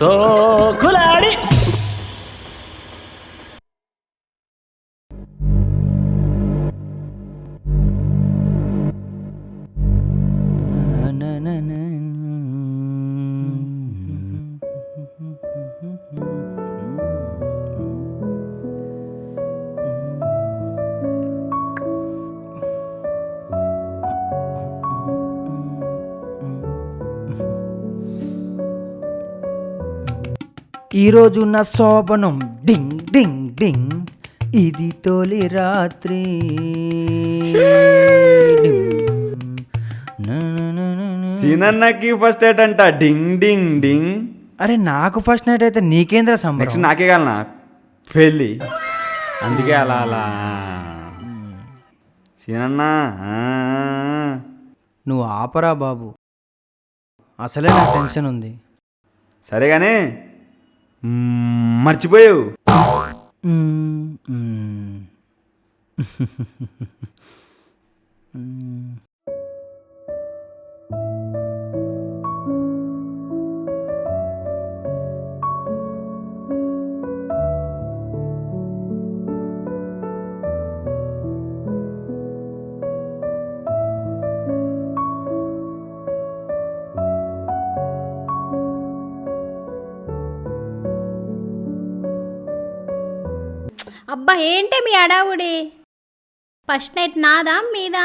సోకులాడి ఈరోజు నా శోభనం డింగ్ డింగ్ డింగ్, ఇది తొలి రాత్రి. సీనన్నకి ఫస్ట్ నైట్ అంట డింగ్ డింగ్ డింగ్. అరే నాకు ఫస్ట్ నైట్ అయితే నీకేంద్ర సంబరం? నెక్స్ట్ నాకే కాలనా పెళ్ళి, అందుకే అలా అలా. సీనన్న నువ్వు ఆపరా బాబు, అసలే నాకు టెన్షన్ ఉంది. సరే కానీ మర్చిపోయావు. అబ్బా ఏంటే మీ అడావుడి? ఫస్ట్ నైట్ నాదా మీదా?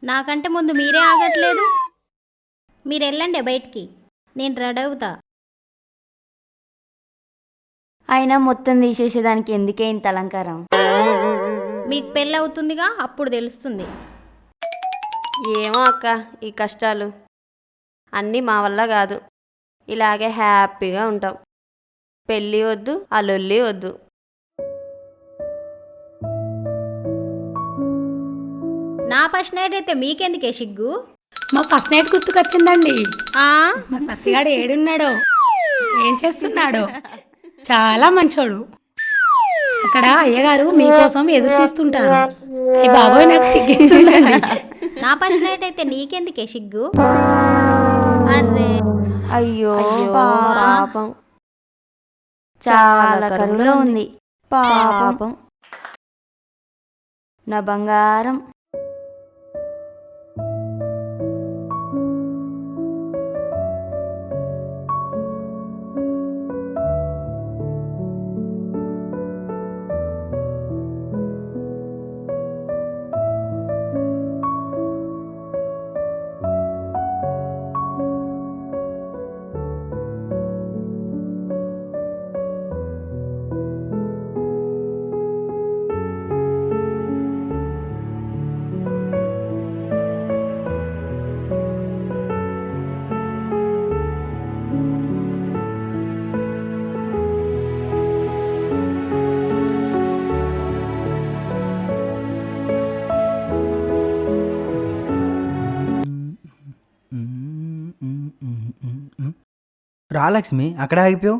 నాకంటే ముందు మీరే ఆగట్లేదు. మీరు వెళ్ళండి బయటికి, నేను రెడీ అవుతా. అయినా మొత్తం తీసేసేదానికి ఎందుకే ఇంత అలంకారం? మీకు పెళ్ళి అవుతుందిగా, అప్పుడు తెలుస్తుంది. ఏమో అక్క, ఈ కష్టాలు అన్నీ మా వల్ల కాదు. ఇలాగే హ్యాపీగా ఉంటాం. పెళ్ళి వద్దు, ఆ లొల్లి వద్దు. నా ఫస్ట్ నైట్ అయితే మీకెందుకే సిగ్గు? మా ఫస్ట్ నైట్ గుర్తుకొచ్చిందండి. ఆ? మా సత్యగాడు ఏడున్నాడో, ఏం చేస్తున్నాడో? చాలా మంచోడు. అక్కడ అయ్యగారు మీకోసం ఎదురు చూస్తుంటారు. అయ్య బాబోయ్, నాకు సిగ్గేస్తుందండి. నా ఫస్ట్ నైట్ అయితే నీకెందుకే సిగ్గు? అర్రే అయ్యో పాపం, చాలా కరువులో ఉంది పాపం. నా బంగారం. రా లక్ష్మి, అక్కడ ఆగిపోయావు.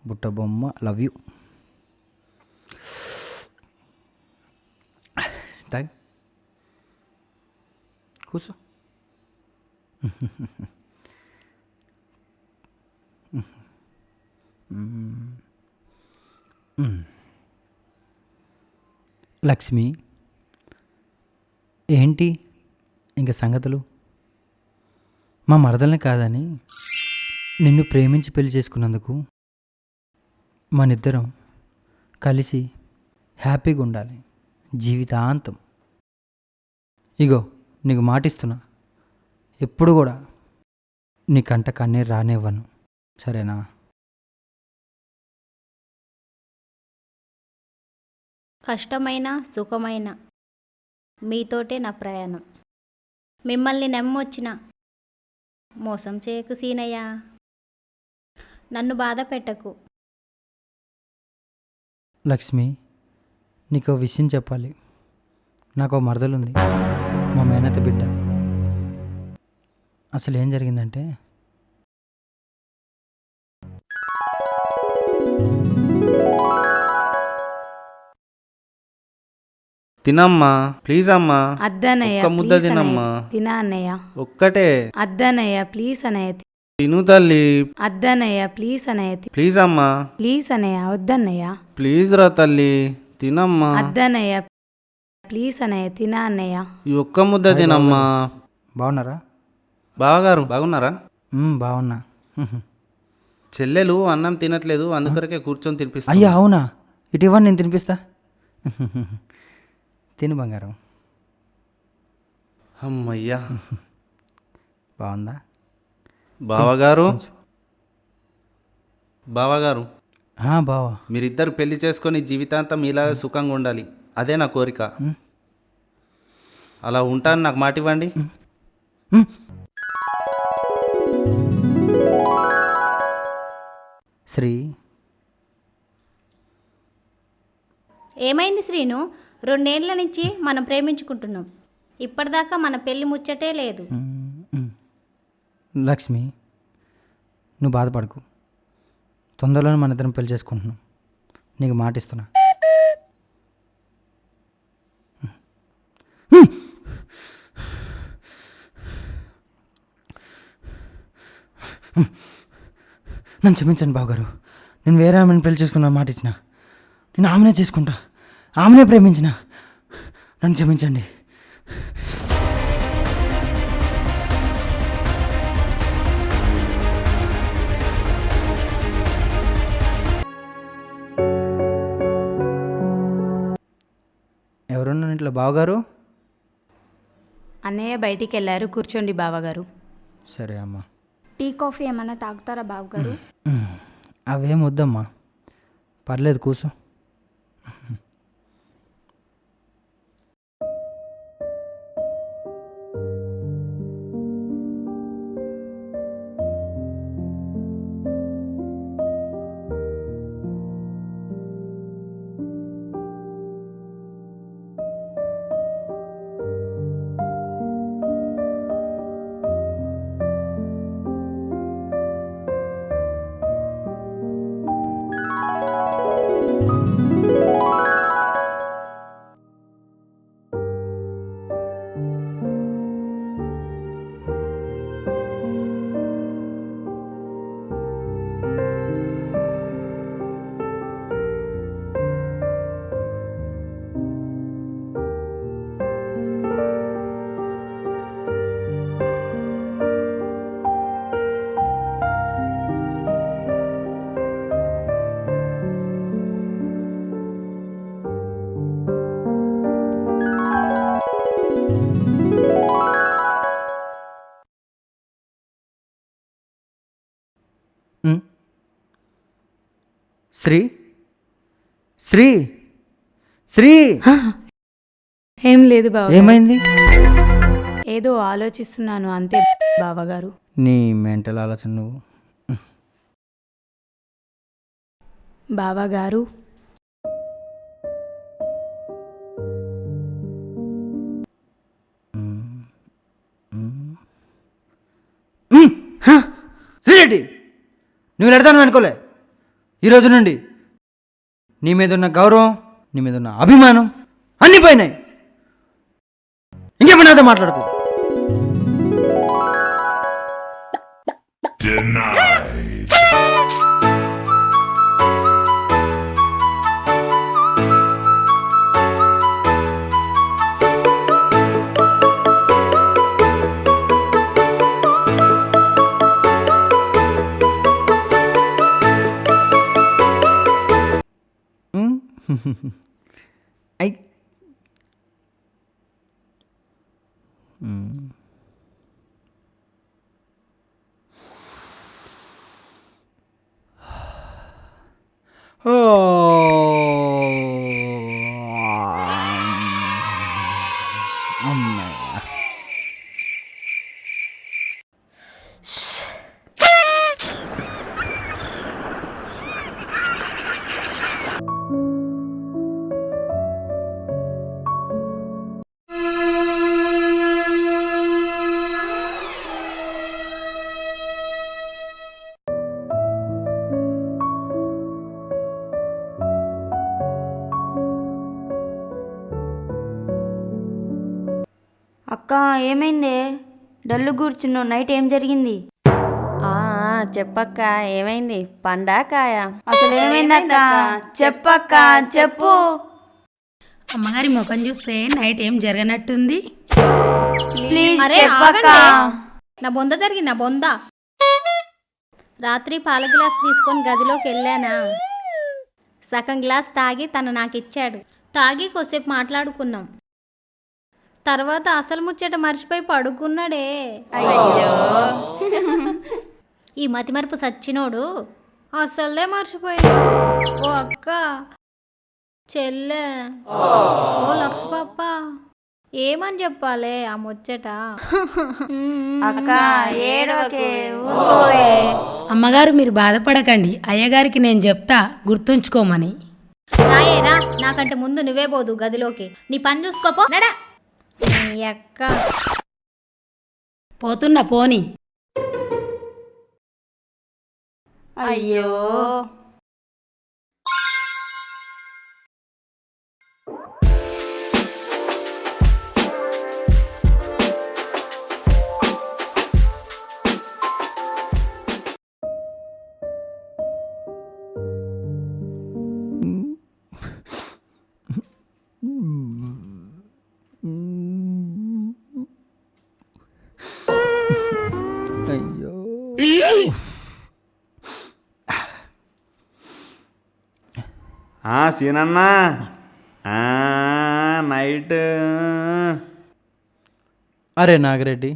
బుట్ట బొమ్మ, లవ్ యూ. తాగి కూర్చో. లక్ష్మి, ఏంటి ఇంక సంగతులు? మా మరదల్ని కాదని నిన్ను ప్రేమించి పెళ్లి చేసుకున్నందుకు మనిద్దరం కలిసి హ్యాపీగా ఉండాలి జీవితాంతం. ఇగో నీకు మాటిస్తున్నా, ఎప్పుడు కూడా నీ కంట కన్నీరు రానివ్వను, సరేనా? కష్టమైన సుఖమైన మీతోటే నా ప్రయాణం. మిమ్మల్ని నమ్మొచ్చిన మోసం చేయకు సీనయ్య, నన్ను బాధ పెట్టకు. లక్ష్మి, నీకు విషయం చెప్పాలి. నాకు మరదలుంది, మా మేనత్త బిడ్డ. అసలు ఏం జరిగిందంటే, తినమ్మా ప్లీజ్ అమ్మా. అద్దనయ్య ఒక్క ముద్ద ప్లీజ్ తినమ్మా. అన్నయ్య తినా అన్నయ్య. ఒక్కటే అద్దనయ్య ప్లీజ్ అన్నయ్య తిను తల్లి. అద్దనయ్య ప్లీజ్ అన్నయ్య ప్లీజ్ అమ్మా. ప్లీజ్ అన్నయ్య వద్దన్నయ్య. ప్లీజ్ రా తల్లి తినమ్మా. అద్దనయ్య ప్లీజ్ అన్నయ్య తినా అన్నయ్య. ఈ ఒక్క ముద్ద తినమ్మా. బాగున్నారా? బావగారు బాగున్నారా? బాగున్నా. చెల్లెలు అన్నం తినట్లేదు, అందుకొరకే కూర్చొని తినిపిస్తా. అయ్యా అవునా? ఇటు ఇవ్వండి, నేను తినిపిస్తా. తిను బంగారం. అమ్మయ్యా. బాగుందా? బావగారు బావగారు బావా, మీరిద్దరు పెళ్లి చేసుకొని జీవితాంతం మీలాగా సుఖంగా ఉండాలి, అదే నా కోరిక. అలా ఉంటాను, నాకు మాట ఇవ్వండి. శ్రీ ఏమైంది శ్రీను? 2 ఏళ్ల నుంచి మనం ప్రేమించుకుంటున్నాం, ఇప్పటిదాకా మన పెళ్లి ముచ్చటే లేదు. లక్ష్మి, నువ్వు బాధపడకు. తొందరలోనే మన ఇద్దరం పెళ్లి చేసుకుంటున్నాం, నీకు మాట ఇస్తున్నా. నన్ను క్షమించండి బావగారు. నేను వేరే ఆమెను పెళ్లి చేసుకున్న మాట ఇచ్చిన. నేను ఆమెనే చేసుకుంటా, ఆమెనే ప్రేమించిన. నన్ను క్షమించండి. ఎవరున్నా ఇంట్లో? బావగారు. అన్నయ్య బయటికి వెళ్ళారు, కూర్చోండి బావగారు. సరే అమ్మా. టీ కాఫీ ఏమైనా తాగుతారా బావగారు? అవేం వద్దమ్మా, పర్లేదు కూర్చో. శ్రీ శ్రీ శ్రీ ఏం లేదు బావ, ఏమైంది? ఏదో ఆలోచిస్తున్నాను అంతే బావగారు. నీ మెంటల్ ఆలోచన నువ్వు. బావగారు శ్రీరెడ్డి, నువ్వు ఎడతాను అనుకోలే. ఈరోజు నుండి నీ మీద ఉన్న గౌరవం, నీ మీద ఉన్న అభిమానం అన్నీ పోయినాయి. ఇంకేమన్నా మాట్లాడుకో. ఐ అమ్మయ్య. అక్క ఏమైందే డల్లు కూర్చున్నావు? నైట్ ఏం జరిగింది? చెప్పక్క, ఏమైంది? పండా కాయ? అసలు ఏమైందక్క? చెప్పక్క చెప్పు. అమ్మగారి ముఖం చూస్తే నైట్ ఏం జరగనట్టుంది. ప్లీజ్ అరే చెప్పక్క. ఆగండి. నా బొంద జరిగింది, నా బొంద. రాత్రి పాల గ్లాస్ తీసుకొని గదిలోకి వెళ్ళానా, సగం గ్లాస్ తాగి తను నాకు ఇచ్చాడు. తాగి కొద్దిసేపు మాట్లాడుకున్నాం. తర్వాత అసలు ముచ్చట మర్చిపోయి పడుకున్నాడే. అయ్యో, ఈ మతిమరుపు సచ్చినోడు అసలే మర్చిపోయాడు. ఓ అక్క, చెల్లె, ఓ లక్స్ పాప, ఏమని చెప్పాలే ఆ ముచ్చట. అక్క ఏడవకే, ఊరుకోవే. అమ్మగారు మీరు బాధపడకండి, అయ్యగారికి నేను చెప్తా గుర్తుంచుకోమని. రాయేరా, నాకంటే ముందు నువ్వే పోదు గదిలోకి. నీ పని చూసుకోపో. నడా నీ అక్క. పోతున్నా పోని. అయ్యో అయ్యో సీనన్నా నైట్ అరే నాగిరెడ్డి,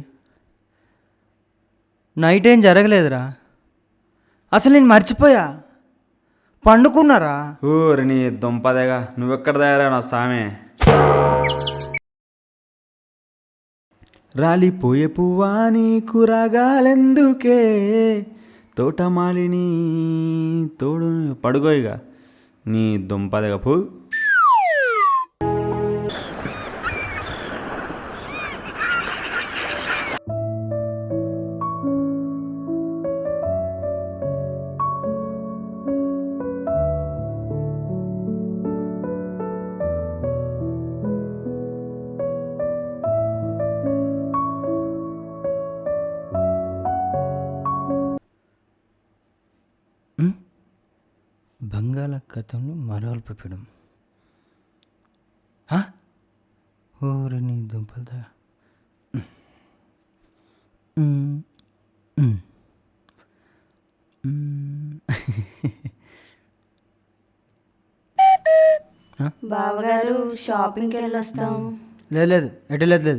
నైట్ ఏం జరగలేదురా. అసలు నేను మర్చిపోయా. పండుకున్నారా? ఊరి నీ దుంపదేగా, నువ్వెక్కడ తయారైనా సామే. రాలిపోయే పువ్వా నీకు రాగాలెందుకే, తోటమాలిని తోడు పడుకోయిగా నీ దుంపదేగా పూ. బంగాళాఖాతంలో మరవల్పడం. ఓరి నీ దుంపలదా. బావగారు షాపింగ్కి వెళ్ళొస్తాం. లేదు ఎటు లేదు.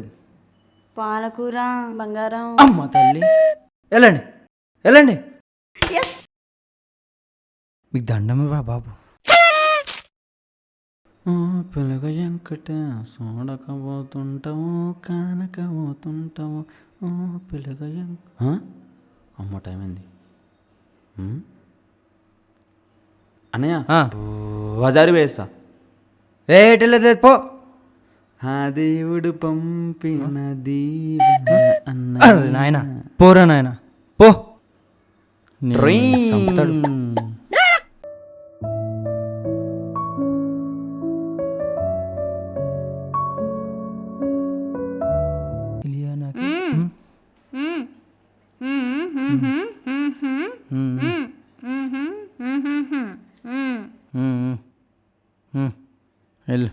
పాలకూర బంగారం. అమ్మ తల్లి, వెళ్ళండి వెళ్ళండి. మీకు దండమే బాబు. పిల్లగ వెంకట చూడకపోతుంటావు, కానకపోతుంటావు. పిల్లగ అమ్మ టైం అయింది. అన్నయ్య బజారు వేస్తా. ఎటు లేదు పో. ఆ దేవుడు పంపిన అరే నాయన పోరా నాయన పో. చంపుతాడు. వెళ్ళు.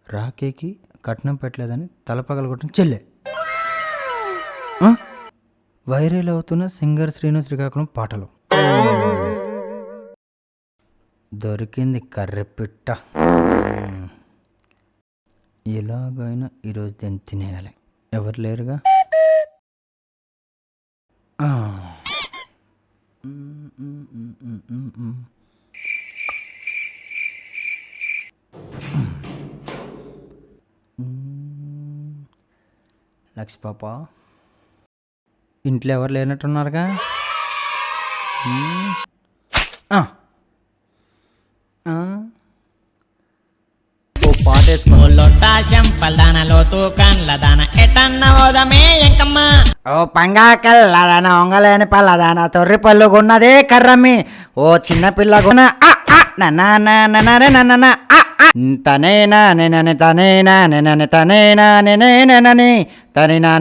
రాకేకి కట్నం పెట్టలేదని తలపగలగొట్టిన చెల్లె. వైరల్ అవుతున్న సింగర్ శ్రీకాకుళం పాటలు. దొరికింది కర్రెపిట్ట. ఎలాగైనా ఈరోజు దీన్ని తినేయాలి. ఎవరు లేరుగా. లక్ష్మి పాప, ఇంట్లో ఎవరు లేనట్టున్నారుగా. ఓ పాట వేసుకో. శంపల్దానలో తూకండ్లదాన ఎటన్న ఓదమే ఎంకమ్మ. ఓ పంగాకల్లదాన ఒంగలేని పల్లదాన తొర్రి పళ్ళుగున్నదే కర్రమ్మి. ఓ చిన్న పిల్లగున్న తనేనా నేనని తనేనా నేనని తనేనా నేనేనని తనినా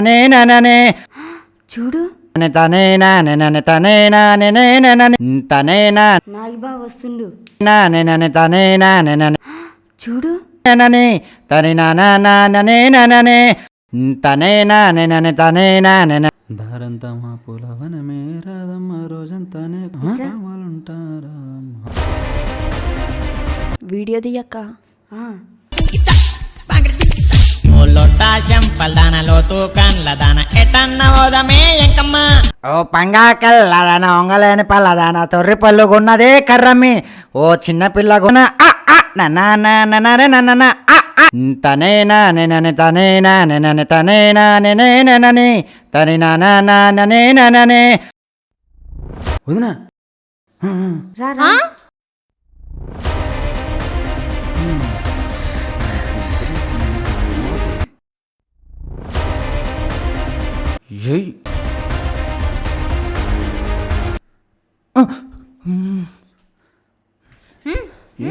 నేననే చూడు తనేనా నేనని తనేనా నేనేనని తనేనా నాగిబా వస్తుండు. నేనని తనేనా నేనని చూడు నేనని తనినా నేననే తనేనా నేనని తనేనా నేన దారంతా మా పులవనమే రాదమ్మ రోజంతానే కావాలంటారా. వీడియో దియక్క. లొట్ట శంపల్దానలో తూకండ్లదాన ఎటన్న ఓదమే ఎంకమ్మ. ఓ పంగాకల్లదాన ఒంగలేని పల్లదాన తొర్రి పళ్ళుగున్నదే కర్రమ్మి. ఓ చిన్న పిల్లగున్న తనేనా నేనని తనేనా నేనని తనేనా నేనేనని తనినా నేననే వదినా రా రా. ఏయ్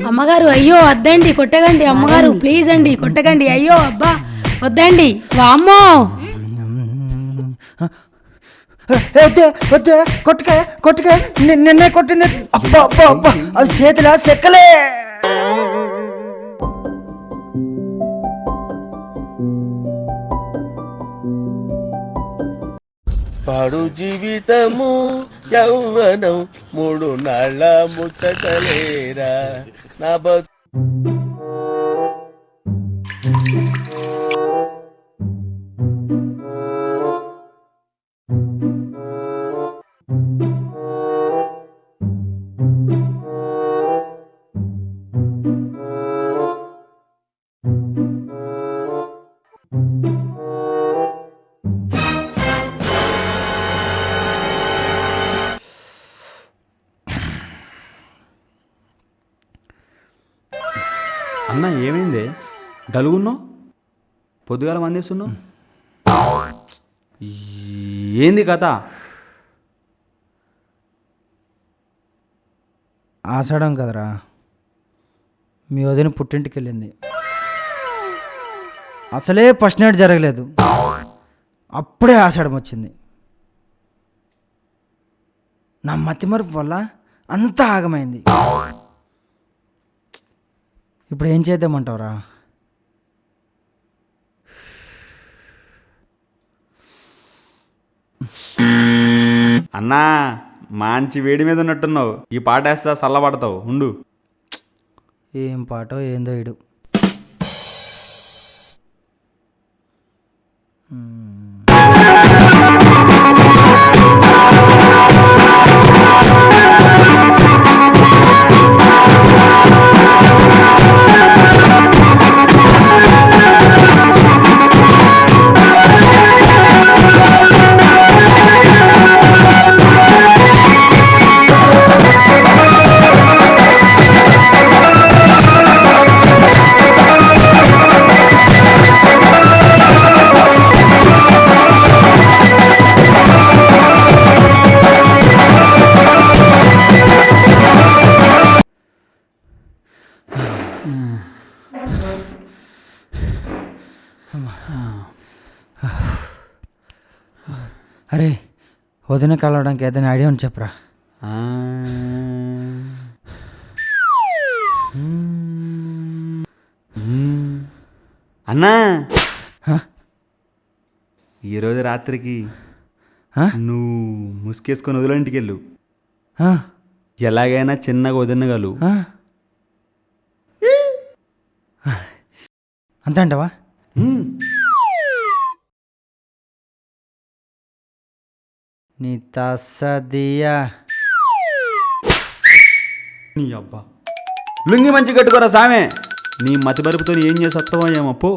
అమ్మగారు అయ్యో వద్దండి కొట్టకండి అమ్మగారు ప్లీజ్ అండి కొట్టకండి అయ్యో అబ్బా వద్దండి వామ్మో. వద్దే వద్దే కొట్టుకే కొట్టుకే నిన్నే కొట్టింది. అబ్బా అబ్బా అబ్బా అవి చేతిలో సెక్కలే. పాడు జీవితము యౌవనం 3 నాళ్ళ ముచ్చటలేరా నా అన్న ఏమైంది డలుగున్నావు? పొద్దుగాల మందేస్తున్నావు ఏంది కథ? ఆషాఢం కదరా, మీ వదిన పుట్టింటికి వెళ్ళింది. అసలే ఫస్ట్ నైట్ జరగలేదు, అప్పుడే ఆషాఢం వచ్చింది. నా మతిమరుపు వల్ల అంతా ఆగమైంది. ఇప్పుడు ఏం చేద్దామంటావురా? అన్నా మంచి వేడి మీద ఉన్నట్టున్నావు, ఈ పాట వేస్తా చల్లబడతావు ఉండు. ఏం పాటో ఏందో ఇడు. అరే వదిన కలవడానికి ఏదైనా ఐడియా ఉంది చెప్పరా? అన్నా ఈరోజు రాత్రికి నువ్వు ముసుకేసుకొని వదిలింటికి వెళ్ళు. ఎలాగైనా చిన్నగా వదినగలు. అంతే అంటావా? నీ తస్సదియా నీ అబ్బా లుంగి మంచి కట్టుకోరా సామె. నీ మతి మరుపుతో ఏం చేసేస్తావో ఏమో పో.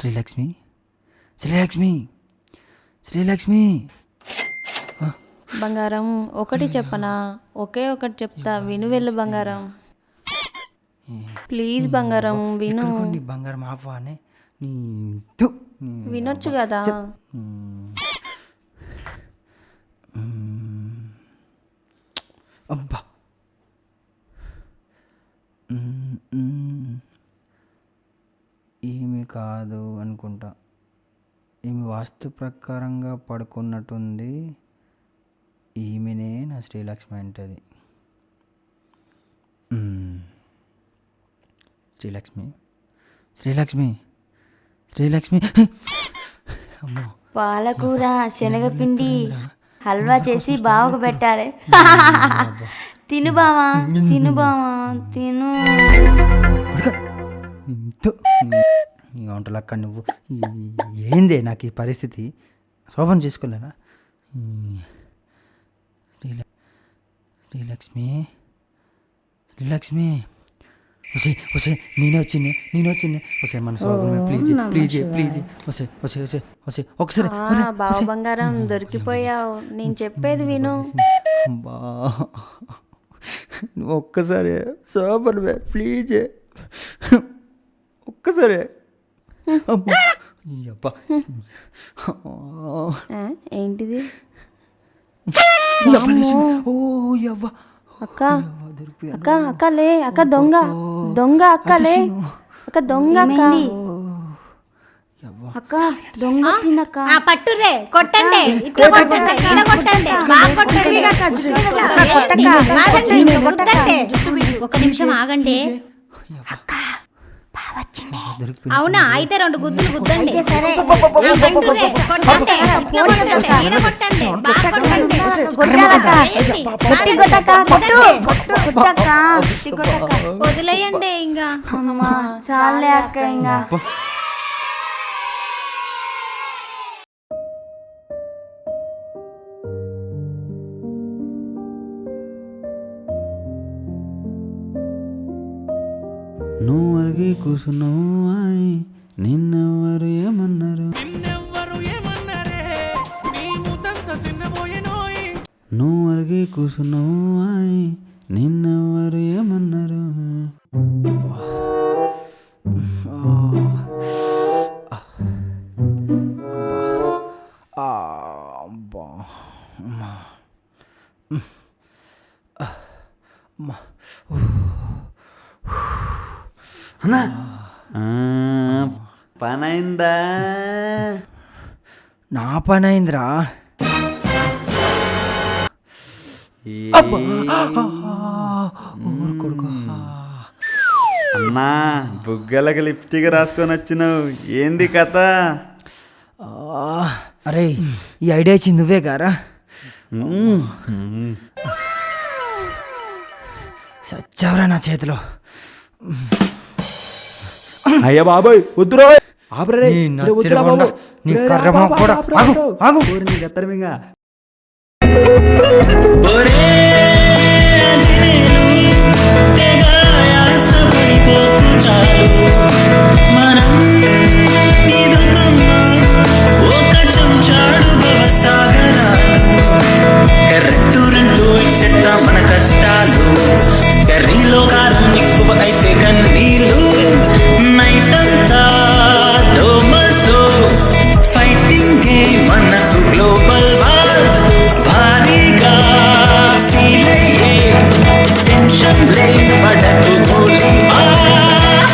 శ్రీలక్ష్మి శ్రీలక్ష్మి శ్రీలక్ష్మి బంగారం ఒకటి చెప్పనా? ఒకే ఒకటి చెప్తా, విను వెళ్ళు బంగారం. ప్లీజ్ బంగారం విను. నీ బంగారం ఆఫానే నీ వినొచ్చు కదా. అబ్బా ఈమె కాదు అనుకుంటా. ఈమె వాస్తు ప్రకారంగా పడుకున్నట్టుంది. ఈమెనే నా శ్రీలక్ష్మి అంటది. శ్రీలక్ష్మి శ్రీలక్ష్మి శ్రీలక్ష్మి అమ్మో పాలకూర శనగపిండి హల్వా చేసి బావకు పెట్టాలి. తిను బావా తిను బావా తిను. నీ వంటలక్క నువ్వు ఏందే నాకు ఈ పరిస్థితి? శోభన చేసుకోలేనా? శ్రీలక్ష్మి శ్రీలక్ష్మి వసే వసే నేనే వచ్చింది వసే మన శోభన ప్లీజ్ ప్లీజ్ ప్లీజ్ వసే వసే వసే వసే ఒకసారి బావ బంగారం దొరికిపోయావు. నేను చెప్పేది విను. బా ఒక్కసారి శోభన ప్లీజ్ ఒక్కసారి. ఏంటిది? ఓ యవ్వ అక్క అక్క అక్క లే అక్క, దొంగ దొంగ అక్క లే అక్క, దొంగ అక్క. అక్క దొంగ పట్టిందక్క. పట్టురే కొట్టండి, ఇట్లా కొట్టండి, ఇట్లా కొట్టండి, బాగా కొట్టండి. ఒక నిమిషం ఆగండి. అవునా? అయితే 2 గుద్దులు గుద్దండి. వదిలేయండి ఇంకా. చాలే అక్క ఇంకా. నువ్వు అరిగి కూసున్నావు, నిన్నెవ్వరు ఏమన్నారు? నువ్వు అరిగి కూసున్నావు, నిన్నెవ్వరు ఏమన్నారు? అన్నా పనైందా? నా పని అయిందిరా. అన్నా బుగ్గలకి లిప్స్టిక్ రాసుకొని వచ్చినావు, ఏంది కథ? అరే ఈ ఐడియా ఇచ్చింది నువ్వే గారా? సచ్చావరా నా చేతిలో. అయ్యా బాబాయ్ వద్దురా. మన కష్టాలు కర్రీలో కారం ఎక్కువ అయితే కన్నీళ్ళు నైట్ అంతా దోమతో ఫైటింగ్ గేమ్ మనకు గ్లోబల్ వార్ భారీగా ఫీల్ అయ్యే టెన్షన్ లే పడకు గోలీ మార్.